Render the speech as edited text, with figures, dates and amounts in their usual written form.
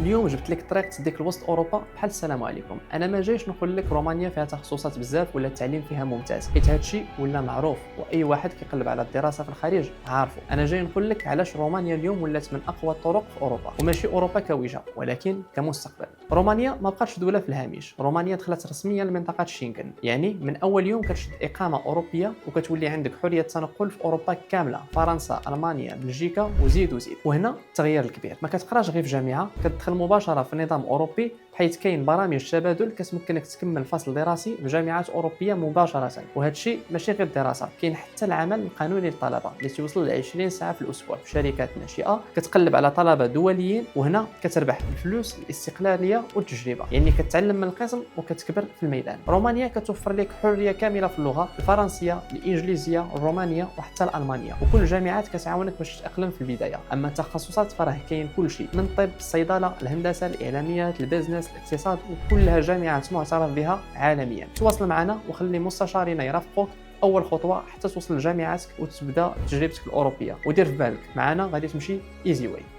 اليوم جبت لك طريق تديك لوسط اوروبا بحال السلام عليكم. انا ما جايش نقول لك رومانيا فيها تخصصات بزاف ولا التعليم فيها ممتاز، حيت هادشي ولا معروف واي واحد كيقلب على الدراسه في الخارج عارفه. انا جاي نقول لك علاش رومانيا اليوم ولات من اقوى الطرق في اوروبا، وماشي اوروبا كوجهه ولكن كمستقبل. رومانيا ما بقاتش دوله في الهامش، رومانيا دخلت رسميا لمنطقه شنغن، يعني من اول يوم كتشد اقامه اوروبيه وكتولي عندك حريه التنقل في اوروبا كامله، فرنسا، المانيا، بلجيكا وزيد وزيد. وهنا التغيير الكبير، ما كتقراش غير في جامعه، كتدخل مباشره في نظام اوروبي، حيث كاين برامج تبادل كتمكنك تكمل فصل دراسي في جامعات اوروبيه مباشره. وهذا الشيء ماشي غير الدراسه، كاين حتى العمل القانوني للطلبه اللي توصل ل 20 ساعه في الاسبوع في شركات ناشئه كتقلب على طلبه دوليين، وهنا كتربح الفلوس، الاستقلاليه والتجربه، يعني كتعلم من القسم وكتكبر في الميدان. رومانيا كتوفر لك حريه كامله في اللغه، الفرنسيه، الانجليزيه، الرومانيه وحتى الالمانيه، وكل الجامعات كتعاونك باش تتاقلم في البدايه. اما التخصصات فراه كاين كل شيء، من طب، الصيدله، الهندسه، الاعلاميات، البيزنس، الاقتصاد، وكلها جامعات معترف بها عالميا. تواصل معنا وخلي مستشارين يرافقوك اول خطوه حتى توصل لجامعتك وتبدا تجربتك الاوروبيه، ودير في بالك معنا غادي تمشي ايزي واي.